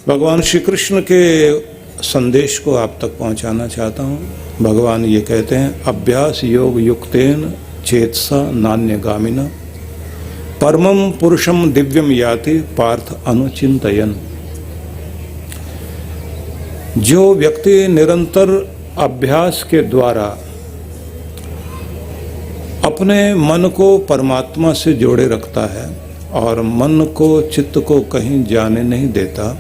भगवान श्री कृष्ण के संदेश को आप तक पहुंचाना चाहता हूं। भगवान ये कहते हैं, अभ्यास योग युक्तेन चेतसा नान्यगामिना परमं पुरुषम दिव्यम याति पार्थ अनुचिंतयन। जो व्यक्ति निरंतर अभ्यास के द्वारा अपने मन को परमात्मा से जोड़े रखता है और मन को चित्त को कहीं जाने नहीं देता,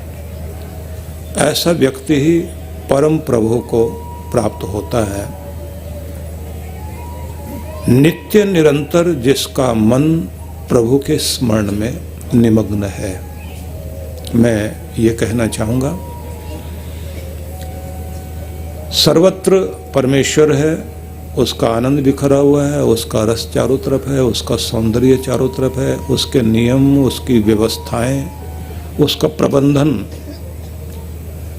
ऐसा व्यक्ति ही परम प्रभु को प्राप्त होता है। नित्य निरंतर जिसका मन प्रभु के स्मरण में निमग्न है। मैं ये कहना चाहूँगा, सर्वत्र परमेश्वर है, उसका आनंद बिखरा हुआ है, उसका रस चारों तरफ है, उसका सौंदर्य चारों तरफ है, उसके नियम, उसकी व्यवस्थाएं, उसका प्रबंधन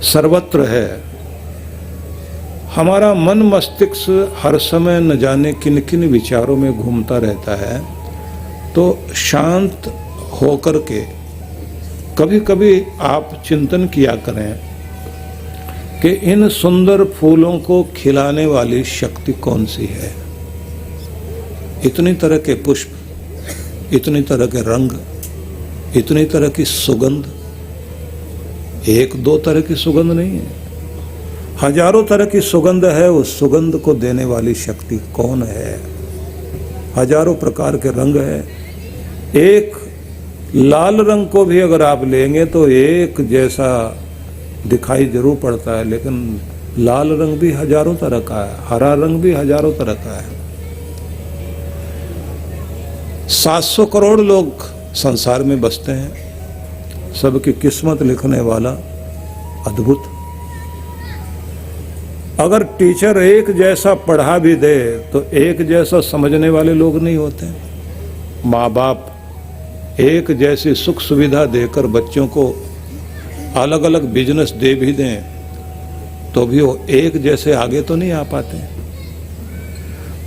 सर्वत्र है। हमारा मन मस्तिष्क हर समय न जाने किन किन विचारों में घूमता रहता है, तो शांत होकर के कभी कभी आप चिंतन किया करें कि इन सुंदर फूलों को खिलाने वाली शक्ति कौन सी है। इतनी तरह के पुष्प, इतनी तरह के रंग, इतनी तरह की सुगंध, एक दो तरह की सुगंध नहीं है, हजारों तरह की सुगंध है। उस सुगंध को देने वाली शक्ति कौन है। हजारों प्रकार के रंग है। एक लाल रंग को भी अगर आप लेंगे तो एक जैसा दिखाई जरूर पड़ता है, लेकिन लाल रंग भी हजारों तरह का है, हरा रंग भी हजारों तरह का है। 700 करोड़ लोग संसार में बसते हैं। सबकी किस्मत लिखने वाला अद्भुत। अगर टीचर एक जैसा पढ़ा भी दे तो एक जैसा समझने वाले लोग नहीं होते। माँ बाप एक जैसी सुख सुविधा देकर बच्चों को अलग अलग बिजनेस दे भी दें तो भी वो एक जैसे आगे तो नहीं आ पाते।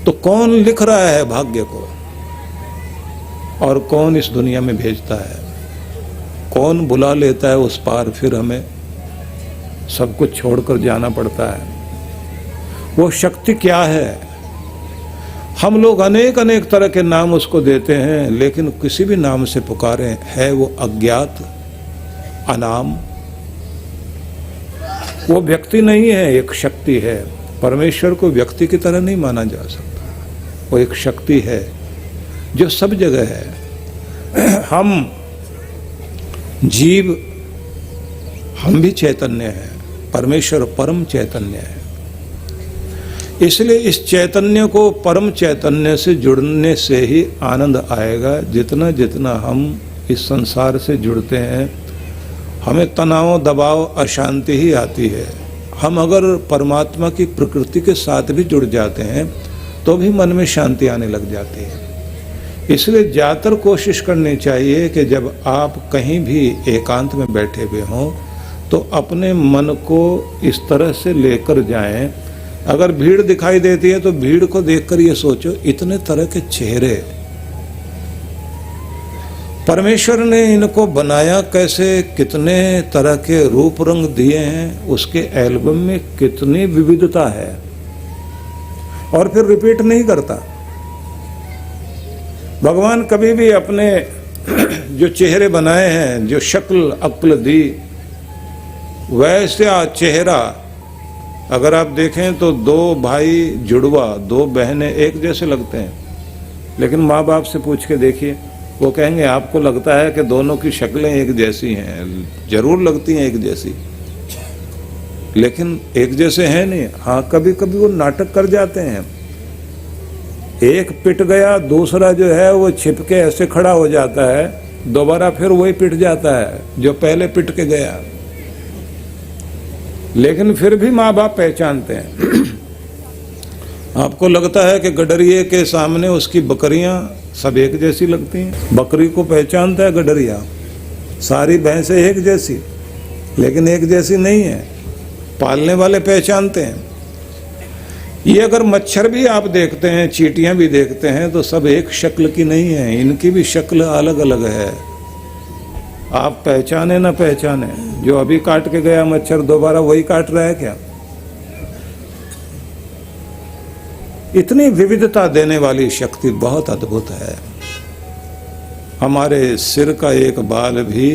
तो कौन लिख रहा है भाग्य को और कौन इस दुनिया में भेजता है, कौन बुला लेता है उस पार, फिर हमें सब कुछ छोड़कर जाना पड़ता है। वो शक्ति क्या है। हम लोग अनेक अनेक तरह के नाम उसको देते हैं, लेकिन किसी भी नाम से पुकारें है वो अज्ञात, अनाम। वो व्यक्ति नहीं है, एक शक्ति है। परमेश्वर को व्यक्ति की तरह नहीं माना जा सकता। वो एक शक्ति है जो सब जगह है। हम जीव, हम भी चैतन्य हैं। परमेश्वर परम चैतन्य है। इसलिए इस चैतन्य को, परम चैतन्य से जुड़ने से ही आनंद आएगा। जितना जितना हम इस संसार से जुड़ते हैं, हमें तनाव, दबाव, अशांति ही आती है। हम अगर परमात्मा की प्रकृति के साथ भी जुड़ जाते हैं तो भी मन में शांति आने लग जाती है। इसलिए ज़्यादातर कोशिश करनी चाहिए कि जब आप कहीं भी एकांत में बैठे हुए हों तो अपने मन को इस तरह से लेकर जाएं। अगर भीड़ दिखाई देती है तो भीड़ को देखकर ये सोचो, इतने तरह के चेहरे, परमेश्वर ने इनको बनाया कैसे, कितने तरह के रूप रंग दिए हैं, उसके एल्बम में कितनी विविधता है। और फिर रिपीट नहीं करता। भगवान कभी भी अपने जो चेहरे बनाए हैं, जो शक्ल अक्ल दी, वैसा चेहरा अगर आप देखें तो दो भाई जुड़वा, दो बहनें एक जैसे लगते हैं। लेकिन माँ बाप से पूछ के देखिए, वो कहेंगे आपको लगता है कि दोनों की शक्लें एक जैसी हैं। जरूर लगती हैं एक जैसी, लेकिन एक जैसे हैं नहीं। हाँ, कभी कभी वो नाटक कर जाते हैं। एक पिट गया, दूसरा जो है वो छिपके ऐसे खड़ा हो जाता है, दोबारा फिर वही पिट जाता है जो पहले पिट के गया। लेकिन फिर भी माँ बाप पहचानते हैं। आपको लगता है कि गडरिये के सामने उसकी बकरियां सब एक जैसी लगती हैं। बकरी को पहचानता है गडरिया, सारी भैंसें एक जैसी, लेकिन एक जैसी नहीं है। पालने वाले पहचानते हैं। ये अगर मच्छर भी आप देखते हैं, चींटियां भी देखते हैं, तो सब एक शक्ल की नहीं है, इनकी भी शक्ल अलग अलग है। आप पहचाने ना पहचाने, जो अभी काट के गया मच्छर दोबारा वही काट रहा है क्या? इतनी विविधता देने वाली शक्ति बहुत अद्भुत है। हमारे सिर का एक बाल भी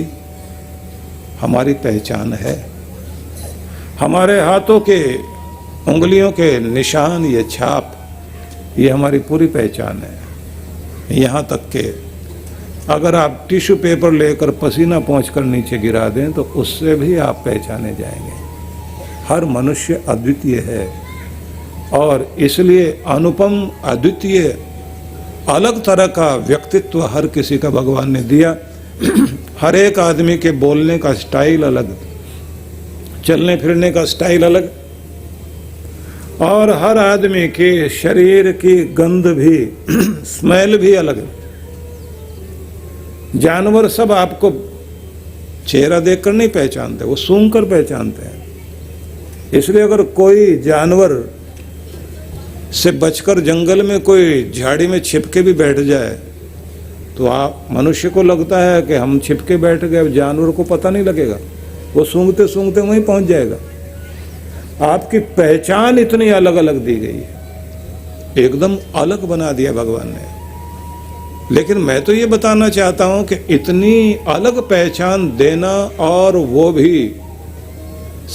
हमारी पहचान है। हमारे हाथों के उंगलियों के निशान, ये छाप, ये हमारी पूरी पहचान है। यहाँ तक के अगर आप टिश्यू पेपर लेकर पसीना पोंछकर नीचे गिरा दें तो उससे भी आप पहचाने जाएंगे। हर मनुष्य अद्वितीय है और इसलिए अनुपम, अद्वितीय, अलग तरह का व्यक्तित्व हर किसी का भगवान ने दिया। हर एक आदमी के बोलने का स्टाइल अलग, चलने फिरने का स्टाइल अलग, और हर आदमी के शरीर की गंध भी स्मेल भी अलग। जानवर सब आपको चेहरा देखकर नहीं पहचानते, वो सूंघ कर पहचानते हैं। इसलिए अगर कोई जानवर से बचकर जंगल में कोई झाड़ी में छिपके भी बैठ जाए तो आप मनुष्य को लगता है कि हम छिपके बैठ गए, जानवर को पता नहीं लगेगा, वो सूंघते सूंघते वहीं पहुंच जाएगा। आपकी पहचान इतनी अलग अलग दी गई है, एकदम अलग बना दिया भगवान ने। लेकिन मैं तो ये बताना चाहता हूं कि इतनी अलग पहचान देना, और वो भी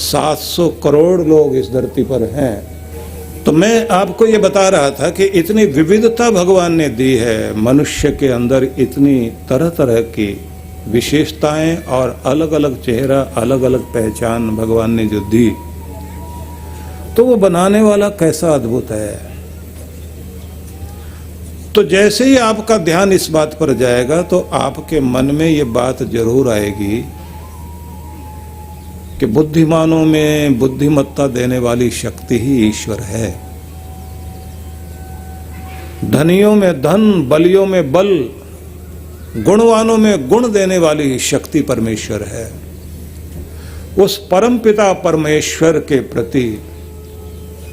700 करोड़ लोग इस धरती पर हैं, तो मैं आपको ये बता रहा था कि इतनी विविधता भगवान ने दी है। मनुष्य के अंदर इतनी तरह तरह की विशेषताएं और अलग अलग चेहरा, अलग अलग पहचान भगवान ने जो दी, तो वो बनाने वाला कैसा अद्भुत है। तो जैसे ही आपका ध्यान इस बात पर जाएगा तो आपके मन में ये बात जरूर आएगी कि बुद्धिमानों में बुद्धिमत्ता देने वाली शक्ति ही ईश्वर है। धनियों में धन, बलियों में बल, गुणवानों में गुण देने वाली शक्ति परमेश्वर है। उस परमपिता परमेश्वर के प्रति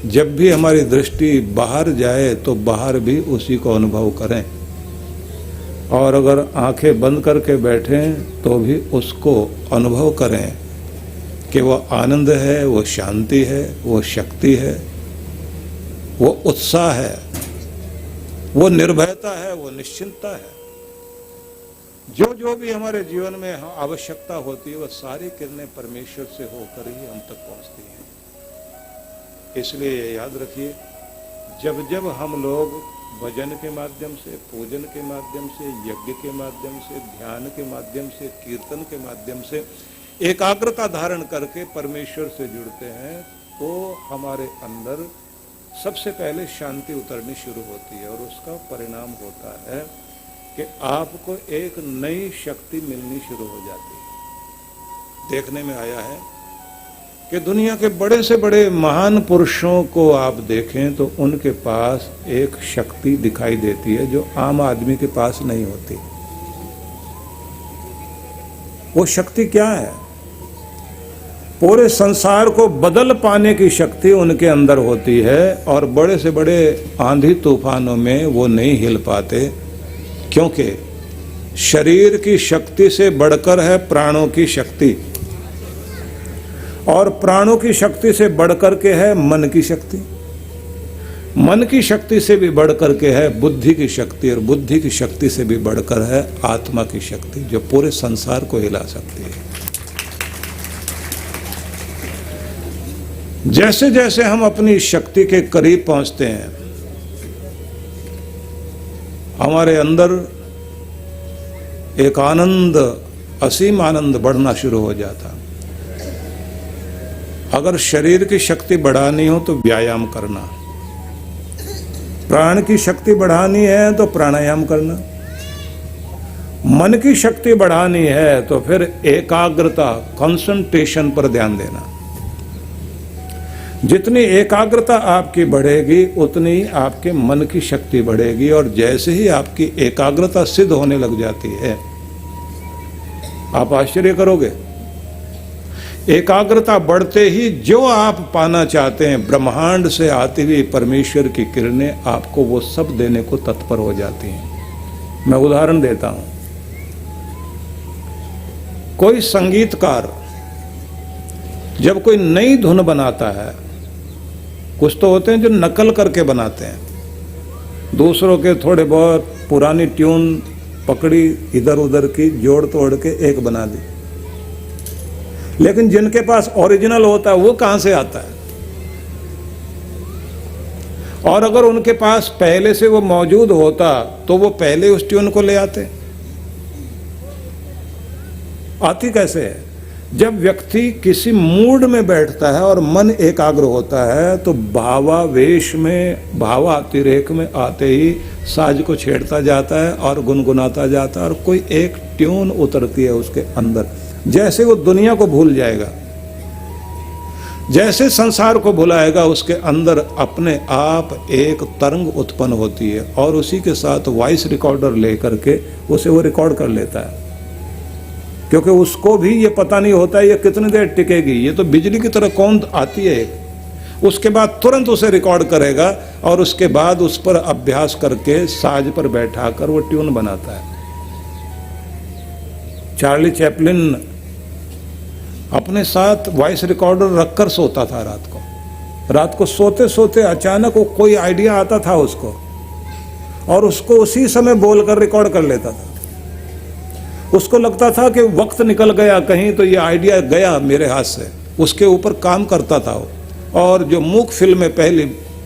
जब भी हमारी दृष्टि बाहर जाए तो बाहर भी उसी को अनुभव करें, और अगर आंखें बंद करके बैठें तो भी उसको अनुभव करें कि वो आनंद है, वो शांति है, वो शक्ति है, वो उत्साह है, वो निर्भयता है, वो निश्चिंतता है। जो जो भी हमारे जीवन में आवश्यकता होती है, वह सारी किरणें परमेश्वर से होकर ही हम तक पहुंचती हैं। इसलिए याद रखिए, जब जब हम लोग भजन के माध्यम से, पूजन के माध्यम से, यज्ञ के माध्यम से, ध्यान के माध्यम से, कीर्तन के माध्यम से एकाग्रता धारण करके परमेश्वर से जुड़ते हैं, तो हमारे अंदर सबसे पहले शांति उतरनी शुरू होती है, और उसका परिणाम होता है कि आपको एक नई शक्ति मिलनी शुरू हो जाती है। देखने में आया है कि दुनिया के बड़े से बड़े महान पुरुषों को आप देखें तो उनके पास एक शक्ति दिखाई देती है जो आम आदमी के पास नहीं होती। वो शक्ति क्या है? पूरे संसार को बदल पाने की शक्ति उनके अंदर होती है, और बड़े से बड़े आंधी तूफानों में वो नहीं हिल पाते, क्योंकि शरीर की शक्ति से बढ़कर है प्राणों की शक्ति, और प्राणों की शक्ति से बढ़कर के है मन की शक्ति, मन की शक्ति से भी बढ़कर के है बुद्धि की शक्ति, और बुद्धि की शक्ति से भी बढ़कर है आत्मा की शक्ति, जो पूरे संसार को हिला सकती है। जैसे जैसे हम अपनी शक्ति के करीब पहुंचते हैं, हमारे अंदर एक आनंद, असीम आनंद बढ़ना शुरू हो जाता। अगर शरीर की शक्ति बढ़ानी हो तो व्यायाम करना, प्राण की शक्ति बढ़ानी है तो प्राणायाम करना, मन की शक्ति बढ़ानी है तो फिर एकाग्रता, कंसंट्रेशन पर ध्यान देना। जितनी एकाग्रता आपकी बढ़ेगी उतनी आपके मन की शक्ति बढ़ेगी, और जैसे ही आपकी एकाग्रता सिद्ध होने लग जाती है, आप आश्चर्य करोगे, एकाग्रता बढ़ते ही जो आप पाना चाहते हैं, ब्रह्मांड से आती हुई परमेश्वर की किरणें आपको वो सब देने को तत्पर हो जाती हैं। मैं उदाहरण देता हूं। कोई संगीतकार जब कोई नई धुन बनाता है, कुछ तो होते हैं जो नकल करके बनाते हैं, दूसरों के थोड़े बहुत पुरानी ट्यून पकड़ी, इधर उधर की जोड़ तोड़ के एक बना दी। लेकिन जिनके पास ओरिजिनल होता है वो कहां से आता है? और अगर उनके पास पहले से वो मौजूद होता तो वो पहले उस ट्यून को ले आते। आती कैसे है? जब व्यक्ति किसी मूड में बैठता है और मन एकाग्र होता है तो भावावेश में, भावातिरेक में आते ही साज को छेड़ता जाता है और गुनगुनाता जाता है और कोई एक ट्यून उतरती है उसके अंदर। जैसे वो दुनिया को भूल जाएगा, जैसे संसार को भुलाएगा, उसके अंदर अपने आप एक तरंग उत्पन्न होती है और उसी के साथ वॉइस रिकॉर्डर लेकर के उसे वो रिकॉर्ड कर लेता है। क्योंकि उसको भी ये पता नहीं होता है ये कितनी देर टिकेगी, ये तो बिजली की तरह कौन आती है एक। उसके बाद तुरंत उसे रिकॉर्ड करेगा और उसके बाद उस पर अभ्यास करके साज पर बैठाकर वो ट्यून बनाता है। चार्ली चैपलिन अपने साथ वॉइस रिकॉर्डर रखकर सोता था रात को सोते सोते अचानक वो कोई आइडिया आता था उसको और उसको उसी समय बोलकर रिकॉर्ड कर लेता था। उसको लगता था कि वक्त निकल गया कहीं तो ये आइडिया गया मेरे हाथ से, उसके ऊपर काम करता था वो। और जो मूक फिल्में पहले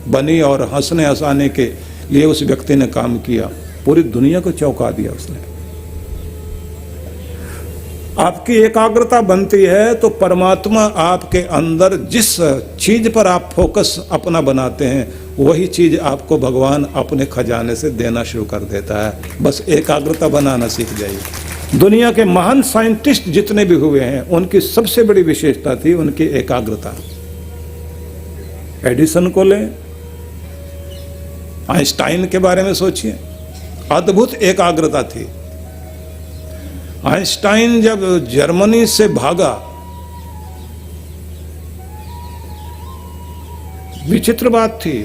बनी और हंसने हंसाने के लिए उस व्यक्ति ने काम किया, पूरी दुनिया को चौंका दिया उसने। आपकी एकाग्रता बनती है तो परमात्मा आपके अंदर जिस चीज पर आप फोकस अपना बनाते हैं वही चीज आपको भगवान अपने खजाने से देना शुरू कर देता है। बस एकाग्रता बनाना सीख जाइए। दुनिया के महान साइंटिस्ट जितने भी हुए हैं उनकी सबसे बड़ी विशेषता थी उनकी एकाग्रता। एडिसन को लें, आइंस्टाइन के बारे में सोचिए, अद्भुत एकाग्रता थी। आइंस्टाइन जब जर्मनी से भागा, विचित्र बात थी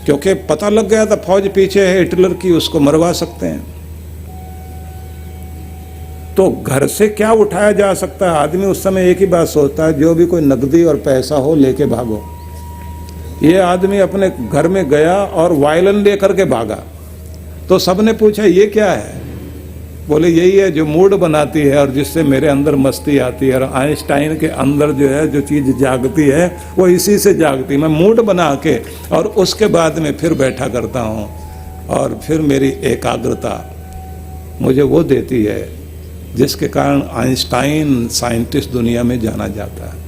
क्योंकि पता लग गया था फौज पीछे है हिटलर की, उसको मरवा सकते हैं। तो घर से क्या उठाया जा सकता है? आदमी उस समय एक ही बात सोचता है, जो भी कोई नकदी और पैसा हो लेके भागो। ये आदमी अपने घर में गया और वायलिन लेकर के भागा। तो सबने पूछा ये क्या है? बोले यही है जो मूड बनाती है और जिससे मेरे अंदर मस्ती आती है। और आइंस्टाइन के अंदर जो है जो चीज़ जागती है वो इसी से जागती है। मैं मूड बना के और उसके बाद में फिर बैठा करता हूँ और फिर मेरी एकाग्रता मुझे वो देती है जिसके कारण आइंस्टाइन साइंटिस्ट दुनिया में जाना जाता है।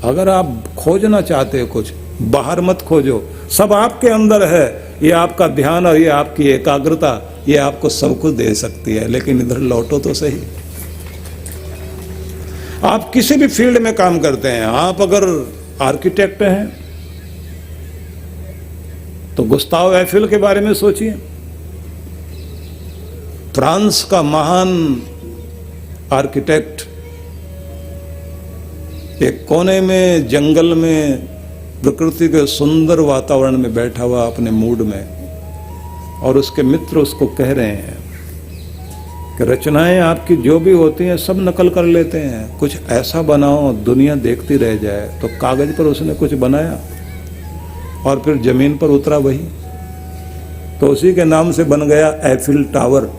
अगर आप खोजना चाहते हो कुछ, बाहर मत खोजो, सब आपके अंदर है। ये आपका ध्यान और ये आपकी एकाग्रता ये आपको सब कुछ दे सकती है। लेकिन इधर लौटो तो सही। आप किसी भी फील्ड में काम करते हैं, आप अगर आर्किटेक्ट हैं तो गुस्ताव एफिल के बारे में सोचिए। फ्रांस का महान आर्किटेक्ट एक कोने में जंगल में प्रकृति के सुंदर वातावरण में बैठा हुआ अपने मूड में, और उसके मित्र उसको कह रहे हैं कि रचनाएं आपकी जो भी होती हैं सब नकल कर लेते हैं, कुछ ऐसा बनाओ दुनिया देखती रह जाए। तो कागज पर उसने कुछ बनाया और फिर जमीन पर उतरा वही, तो उसी के नाम से बन गया एफिल टावर।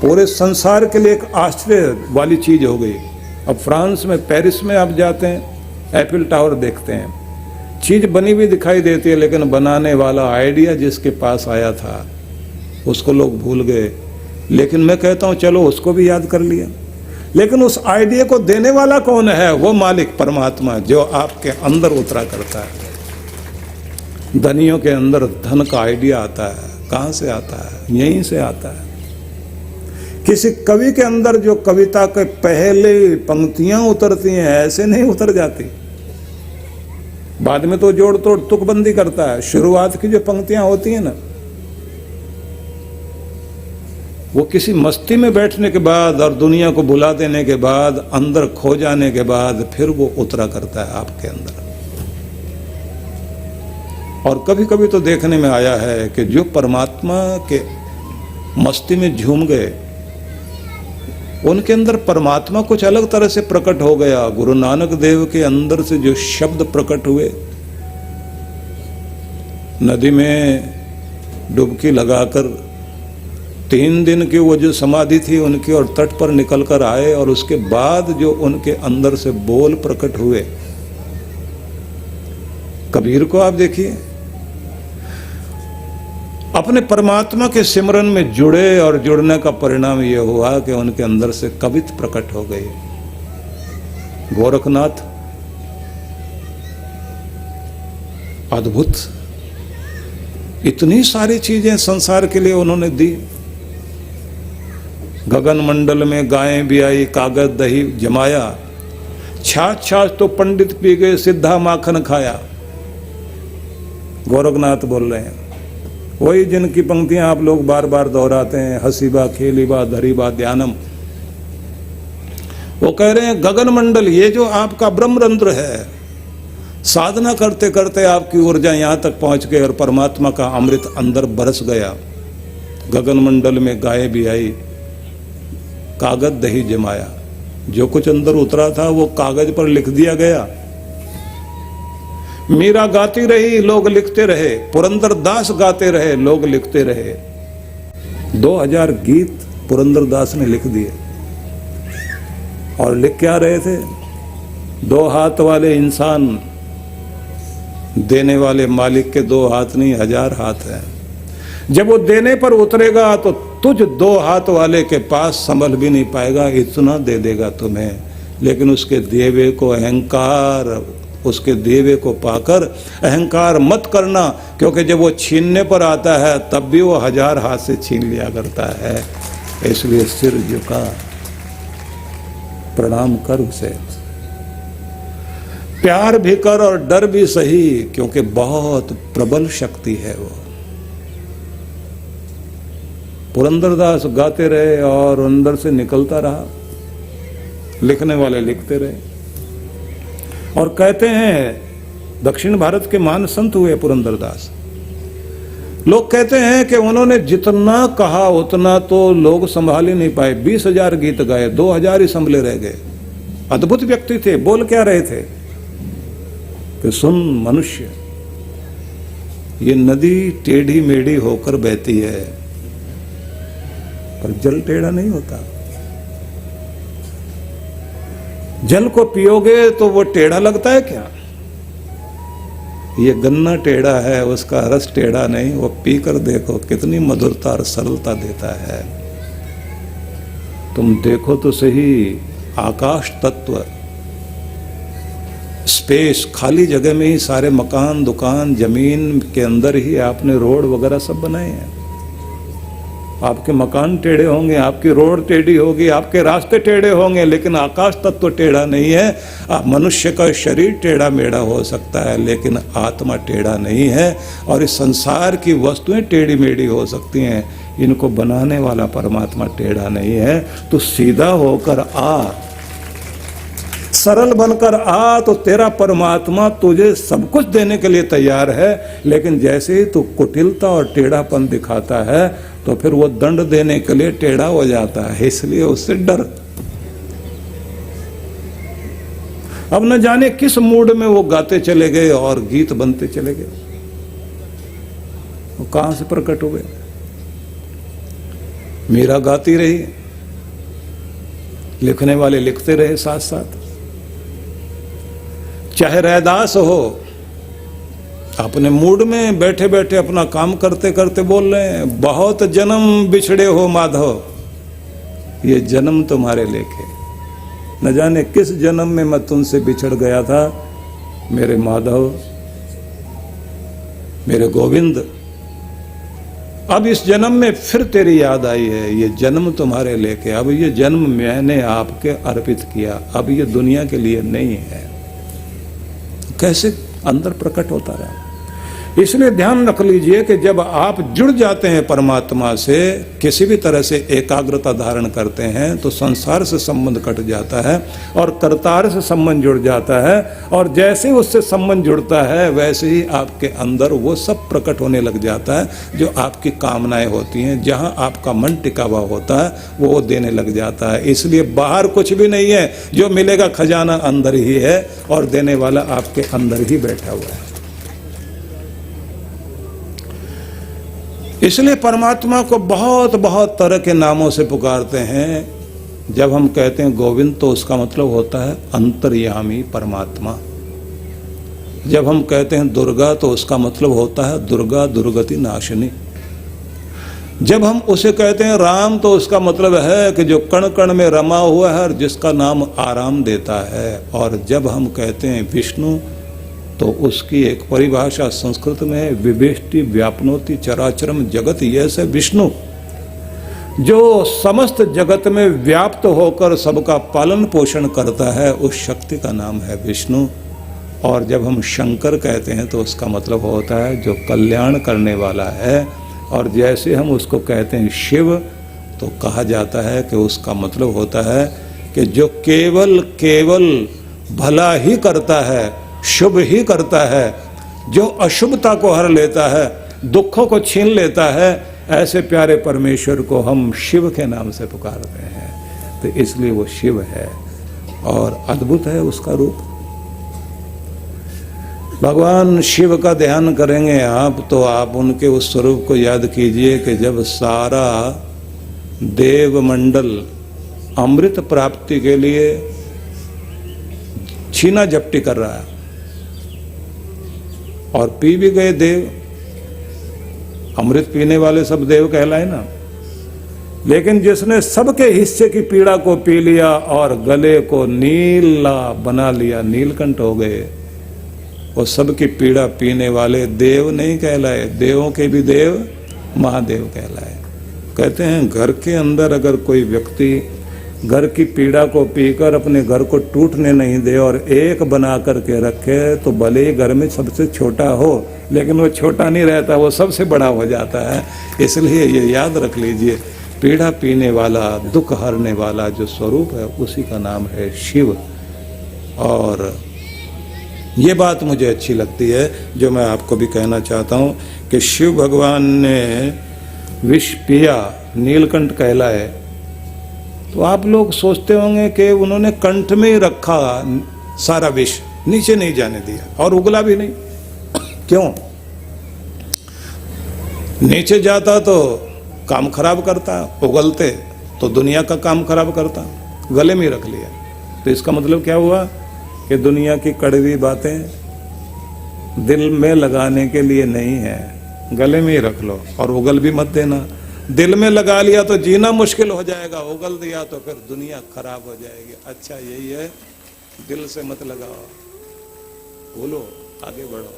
पूरे संसार के लिए एक आश्चर्य वाली चीज हो गई। अब फ्रांस में पेरिस में आप जाते हैं, एफिल टावर देखते हैं, चीज बनी हुई दिखाई देती है, लेकिन बनाने वाला आइडिया जिसके पास आया था उसको लोग भूल गए। लेकिन मैं कहता हूं चलो उसको भी याद कर लिया, लेकिन उस आइडिया को देने वाला कौन है? वो मालिक परमात्मा जो आपके अंदर उतरा करता है। धनियों के अंदर धन का आइडिया आता है, कहां से आता है? यहीं से आता है। किसी कवि के अंदर जो कविता के पहले पंक्तियां उतरती हैं ऐसे नहीं उतर जाती, बाद में तो जोड़ तोड़ तुकबंदी करता है। शुरुआत की जो पंक्तियां होती हैं ना, वो किसी मस्ती में बैठने के बाद और दुनिया को भुला देने के बाद, अंदर खो जाने के बाद फिर वो उतरा करता है आपके अंदर। और कभी कभी तो देखने में आया है कि जो परमात्मा के मस्ती में झूम गए उनके अंदर परमात्मा कुछ अलग तरह से प्रकट हो गया। गुरु नानक देव के अंदर से जो शब्द प्रकट हुए, नदी में डुबकी लगाकर 3 दिन की वो जो समाधि थी उनकी, और तट पर निकलकर आए, और उसके बाद जो उनके अंदर से बोल प्रकट हुए। कबीर को आप देखिए, अपने परमात्मा के सिमरन में जुड़े, और जुड़ने का परिणाम यह हुआ कि उनके अंदर से कवित प्रकट हो गई। गोरखनाथ अद्भुत, इतनी सारी चीजें संसार के लिए उन्होंने दी। गगन मंडल में गायें भी आई, कागज दही जमाया, छाछ तो पंडित पी गए, सिद्धा माखन खाया। गोरखनाथ बोल रहे हैं, वही जिनकी पंक्तियां आप लोग बार बार दोहराते हैं, हसीबा खेलीबा धरीबा ध्यानम। वो कह रहे हैं गगन मंडल, ये जो आपका ब्रह्मरंध्र है, साधना करते करते आपकी ऊर्जा यहां तक पहुंच गई और परमात्मा का अमृत अंदर बरस गया। गगन मंडल में गाय भी आई, कागज दही जमाया, जो कुछ अंदर उतरा था वो कागज पर लिख दिया गया। मीरा गाती रही, लोग लिखते रहे, पुरंदर दास गाते रहे, लोग लिखते रहे। 2000 गीत पुरंदर दास ने लिख दिए। और लिख क्या रहे थे? 2 हाथ वाले इंसान, देने वाले मालिक के 2 हाथ नहीं 1000 हाथ हैं। जब वो देने पर उतरेगा तो तुझ 2 हाथ वाले के पास संभल भी नहीं पाएगा, इतना दे देगा तुम्हें। लेकिन उसके देवे को अहंकार, उसके देवे को पाकर अहंकार मत करना, क्योंकि जब वो छीनने पर आता है तब भी वो 1000 हाथ से छीन लिया करता है। इसलिए सिर झुका, प्रणाम कर उसे, प्यार भी कर और डर भी सही, क्योंकि बहुत प्रबल शक्ति है वो। पुरंदरदास गाते रहे और अंदर से निकलता रहा, लिखने वाले लिखते रहे। और कहते हैं दक्षिण भारत के महान संत हुए पुरंदरदास। लोग कहते हैं कि उन्होंने जितना कहा उतना तो लोग संभाल ही नहीं पाए। 20,000 गीत गाए, 2,000 ही संभले रह गए। अद्भुत व्यक्ति थे। बोल क्या रहे थे कि सुन मनुष्य, ये नदी टेढ़ी मेढ़ी होकर बहती है, पर जल टेढ़ा नहीं होता। जल को पियोगे तो वो टेढ़ा लगता है क्या? ये गन्ना टेढ़ा है, उसका रस टेढ़ा नहीं। वो पीकर देखो कितनी मधुरता और सरलता देता है। तुम देखो तो सही, आकाश तत्व, स्पेस, खाली जगह में ही सारे मकान, दुकान, जमीन के अंदर ही आपने रोड वगैरह सब बनाए हैं। आपके मकान टेढ़े होंगे, आपकी रोड टेढ़ी होगी, आपके रास्ते टेढ़े होंगे, लेकिन आकाश तत्व तो टेढ़ा नहीं है। मनुष्य का शरीर टेढ़ा मेढ़ा हो सकता है, लेकिन आत्मा टेढ़ा नहीं है। और इस संसार की वस्तुएं टेढ़ी मेढ़ी हो सकती हैं, इनको बनाने वाला परमात्मा टेढ़ा नहीं है। तो सीधा होकर आ, सरल बनकर आ, तो तेरा परमात्मा तुझे सब कुछ देने के लिए तैयार है। लेकिन जैसे ही तू कुटिलता और टेढ़ापन दिखाता है तो फिर वो दंड देने के लिए टेढ़ा हो जाता है। इसलिए उससे डर। अब न जाने किस मूड में वो गाते चले गए और गीत बनते चले गए। वो कहां से प्रकट हुए? मीरा गाती रही, लिखने वाले लिखते रहे साथ साथ। चाहे रैदास हो, अपने मूड में बैठे बैठे अपना काम करते करते बोल रहे हैं, बहुत जन्म बिछड़े हो माधव, ये जन्म तुम्हारे लेखे। न जाने किस जन्म में मैं तुमसे बिछड़ गया था मेरे माधव, मेरे गोविंद। अब इस जन्म में फिर तेरी याद आई है, ये जन्म तुम्हारे लेके। अब ये जन्म मैंने आपके अर्पित किया, अब ये दुनिया के लिए नहीं है। कैसे अंदर प्रकट होता रहा। इसलिए ध्यान रख लीजिए कि जब आप जुड़ जाते हैं परमात्मा से, किसी भी तरह से एकाग्रता धारण करते हैं, तो संसार से संबंध कट जाता है और करतार से संबंध जुड़ जाता है। और जैसे ही उससे संबंध जुड़ता है वैसे ही आपके अंदर वो सब प्रकट होने लग जाता है जो आपकी कामनाएं होती हैं। जहां आपका मन टिका हुआ होता है वो देने लग जाता है। इसलिए बाहर कुछ भी नहीं है, जो मिलेगा खजाना अंदर ही है और देने वाला आपके अंदर ही बैठा हुआ है। इसलिए परमात्मा को बहुत बहुत तरह के नामों से पुकारते हैं। जब हम कहते हैं गोविंद तो उसका मतलब होता है अंतर्यामी परमात्मा। जब हम कहते हैं दुर्गा तो उसका मतलब होता है दुर्गा दुर्गति नाशिनी। जब हम उसे कहते हैं राम तो उसका मतलब है कि जो कण कण में रमा हुआ है और जिसका नाम आराम देता है। और जब हम कहते हैं विष्णु तो उसकी एक परिभाषा संस्कृत में है विवेष्टि व्यापनोति चराचरम जगत। यह से विष्णु जो समस्त जगत में व्याप्त होकर सबका पालन पोषण करता है, उस शक्ति का नाम है विष्णु। और जब हम शंकर कहते हैं तो उसका मतलब होता है जो कल्याण करने वाला है। और जैसे हम उसको कहते हैं शिव तो कहा जाता है कि उसका मतलब होता है कि जो केवल केवल भला ही करता है, शुभ ही करता है, जो अशुभता को हर लेता है, दुखों को छीन लेता है, ऐसे प्यारे परमेश्वर को हम शिव के नाम से पुकारते हैं। तो इसलिए वो शिव है और अद्भुत है उसका रूप। भगवान शिव का ध्यान करेंगे आप तो आप उनके उस स्वरूप को याद कीजिए कि जब सारा देवमंडल अमृत प्राप्ति के लिए छीना झपटी कर रहा है और पी भी गए देव। अमृत पीने वाले सब देव कहलाए ना। लेकिन जिसने सबके हिस्से की पीड़ा को पी लिया और गले को नीला बना लिया, नीलकंठ हो गए, वो सबकी पीड़ा पीने वाले देव नहीं कहलाए, देवों के भी देव महादेव कहलाए। कहते हैं घर के अंदर अगर कोई व्यक्ति घर की पीड़ा को पीकर अपने घर को टूटने नहीं दे और एक बना करके रखे तो भले ही घर में सबसे छोटा हो, लेकिन वो छोटा नहीं रहता, वो सबसे बड़ा हो जाता है। इसलिए ये याद रख लीजिए, पीड़ा पीने वाला, दुख हरने वाला जो स्वरूप है उसी का नाम है शिव। और ये बात मुझे अच्छी लगती है जो मैं आपको भी कहना चाहता हूँ कि शिव भगवान ने विष पिया, नीलकंठ कहलाए। तो आप लोग सोचते होंगे कि उन्होंने कंठ में ही रखा सारा विष, नीचे नहीं जाने दिया और उगला भी नहीं। क्यों? नीचे जाता तो काम खराब करता, उगलते तो दुनिया का काम खराब करता, गले में रख लिया। तो इसका मतलब क्या हुआ कि दुनिया की कड़वी बातें दिल में लगाने के लिए नहीं है, गले में ही रख लो और उगल भी मत देना। दिल में लगा लिया तो जीना मुश्किल हो जाएगा, उगल दिया तो फिर दुनिया खराब हो जाएगी। अच्छा यही है, दिल से मत लगाओ, बोलो, आगे बढ़ो।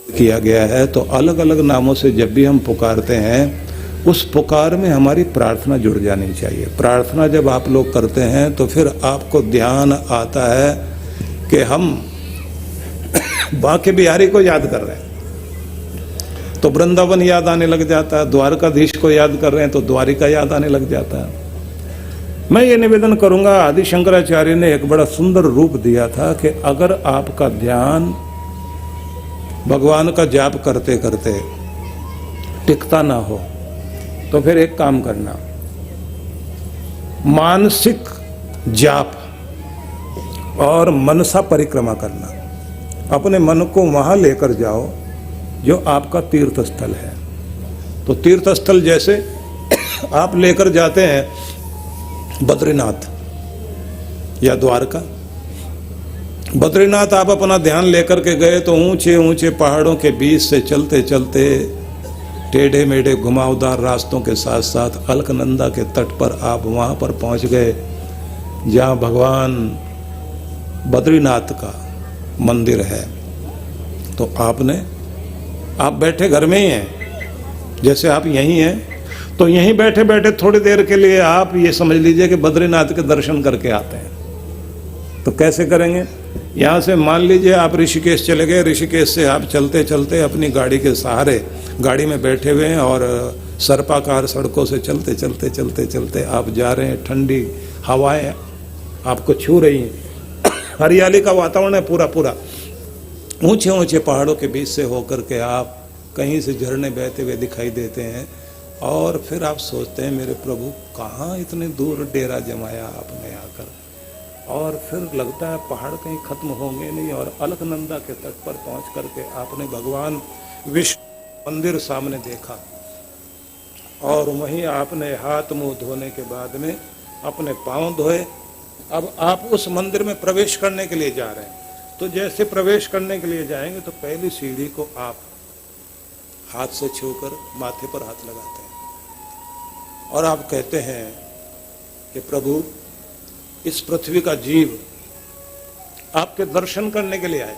किया गया है तो अलग अलग नामों से जब भी हम पुकारते हैं उस पुकार में हमारी प्रार्थना जुड़ जानी चाहिए। प्रार्थना जब आप लोग करते हैं तो फिर आपको ध्यान आता है कि हम बांके बिहारी को याद कर रहे हैं तो वृंदावन याद आने लग जाता है, द्वारकाधीश को याद कर रहे हैं तो द्वारिका याद आने लग जाता है। मैं ये निवेदन करूंगा, आदि शंकराचार्य ने एक बड़ा सुंदर रूप दिया था कि अगर आपका ध्यान भगवान का जाप करते करते टिकता ना हो तो फिर एक काम करना, मानसिक जाप और मनसा परिक्रमा करना। अपने मन को वहां लेकर जाओ जो आपका तीर्थ स्थल है। तो तीर्थ स्थल जैसे आप लेकर जाते हैं बद्रीनाथ या द्वारका। बद्रीनाथ आप अपना ध्यान लेकर के गए तो ऊंचे ऊंचे पहाड़ों के बीच से चलते चलते टेढ़े मेढ़े घुमावदार रास्तों के साथ साथ अलकनंदा के तट पर आप वहां पर पहुंच गए जहां भगवान बद्रीनाथ का मंदिर है। तो आप बैठे घर में ही हैं, जैसे आप यहीं हैं, तो यहीं बैठे बैठे थोड़ी देर के लिए आप ये समझ लीजिए कि बद्रीनाथ के दर्शन करके आते हैं। तो कैसे करेंगे? यहाँ से मान लीजिए आप ऋषिकेश चले गए, ऋषिकेश से आप चलते चलते अपनी गाड़ी के सहारे गाड़ी में बैठे हुए हैं और सर्पाकार सड़कों से चलते चलते चलते चलते आप जा रहे हैं। ठंडी हवाएं आपको छू रही हैं, हरियाली का वातावरण है पूरा पूरा। ऊंचे ऊंचे पहाड़ों के बीच से होकर के आप कहीं से झरने बहते हुए दिखाई देते हैं और फिर आप सोचते हैं मेरे प्रभु कहाँ इतने दूर डेरा जमाया आपने आकर। और फिर लगता है पहाड़ कहीं खत्म होंगे नहीं और अलकनंदा के तट पर पहुंच करके आपने भगवान विष्णु मंदिर सामने देखा और वहीं आपने हाथ मुंह धोने के बाद में अपने पांव धोए। अब आप उस मंदिर में प्रवेश करने के लिए जा रहे हैं, तो जैसे प्रवेश करने के लिए जाएंगे तो पहली सीढ़ी को आप हाथ से छूकर माथे पर हाथ लगाते हैं और आप कहते हैं कि प्रभु इस पृथ्वी का जीव आपके दर्शन करने के लिए आए।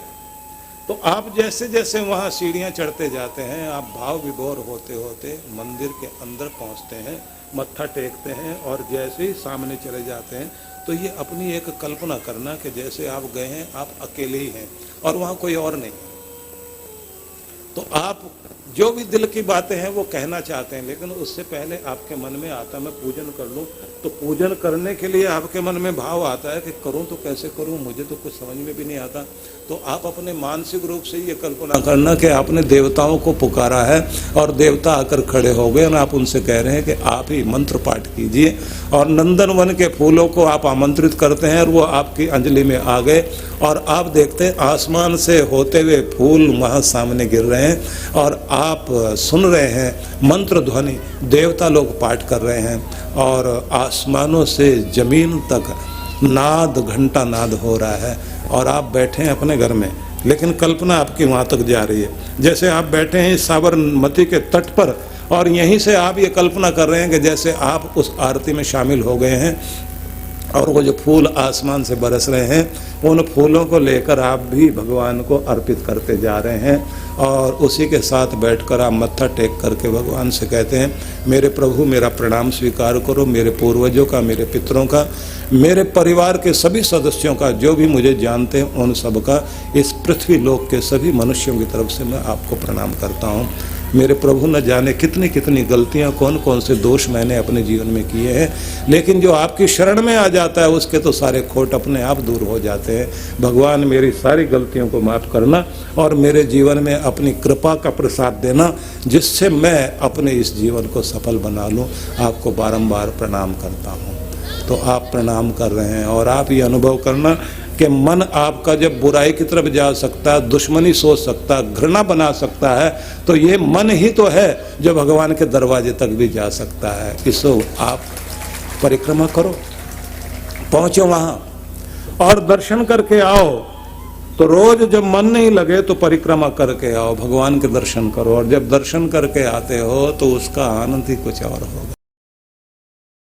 तो आप जैसे जैसे वहां सीढ़ियां चढ़ते जाते हैं आप भाव विभोर होते होते मंदिर के अंदर पहुंचते हैं, मत्था टेकते हैं और जैसे ही सामने चले जाते हैं तो ये अपनी एक कल्पना करना कि जैसे आप गए हैं आप अकेले ही हैं और वहां कोई और नहीं। तो आप जो भी दिल की बातें हैं वो कहना चाहते हैं, लेकिन उससे पहले आपके मन में आता मैं पूजन कर लूं। तो पूजन करने के लिए आपके मन में भाव आता है कि करूं तो कैसे करूं, मुझे तो कुछ समझ में भी नहीं आता। तो आप अपने मानसिक रूप से ये कल्पना करना कि आपने देवताओं को पुकारा है और देवता आकर खड़े हो गए और आप उनसे कह रहे हैं कि आप ही मंत्र पाठ कीजिए और नंदन वन के फूलों को आप आमंत्रित करते हैं और वो आपकी अंजलि में आ गए और आप देखते हैं आसमान से होते हुए फूल वहाँ सामने गिर रहे हैं और आप सुन रहे हैं मंत्र ध्वनि, देवता लोग पाठ कर रहे हैं और आसमानों से जमीन तक नाद घंटा नाद हो रहा है और आप बैठे हैं अपने घर में, लेकिन कल्पना आपकी वहाँ तक जा रही है। जैसे आप बैठे हैं साबरमती के तट पर और यहीं से आप ये कल्पना कर रहे हैं कि जैसे आप उस आरती में शामिल हो गए हैं और वो जो फूल आसमान से बरस रहे हैं उन फूलों को लेकर आप भी भगवान को अर्पित करते जा रहे हैं और उसी के साथ बैठकर आप मत्था टेक करके भगवान से कहते हैं मेरे प्रभु मेरा प्रणाम स्वीकार करो, मेरे पूर्वजों का, मेरे पितरों का, मेरे परिवार के सभी सदस्यों का, जो भी मुझे जानते हैं उन सब का, इस पृथ्वी लोक के सभी मनुष्यों की तरफ से मैं आपको प्रणाम करता हूँ। मेरे प्रभु न जाने कितनी कितनी गलतियां, कौन कौन से दोष मैंने अपने जीवन में किए हैं, लेकिन जो आपकी शरण में आ जाता है उसके तो सारे खोट अपने आप दूर हो जाते हैं। भगवान मेरी सारी गलतियों को माफ़ करना और मेरे जीवन में अपनी कृपा का प्रसाद देना जिससे मैं अपने इस जीवन को सफल बना लूं। आपको बारंबार प्रणाम करता हूं। तो आप प्रणाम कर रहे हैं और आप ये अनुभव करना कि मन आपका जब बुराई की तरफ जा सकता है, दुश्मनी सोच सकता है, घृणा बना सकता है, तो ये मन ही तो है जो भगवान के दरवाजे तक भी जा सकता है। इसको आप परिक्रमा करो, पहुँचो वहाँ और दर्शन करके आओ। तो रोज जब मन नहीं लगे तो परिक्रमा करके आओ, भगवान के दर्शन करो और जब दर्शन करके आते हो तो उसका आनंद ही कुछ और होगा।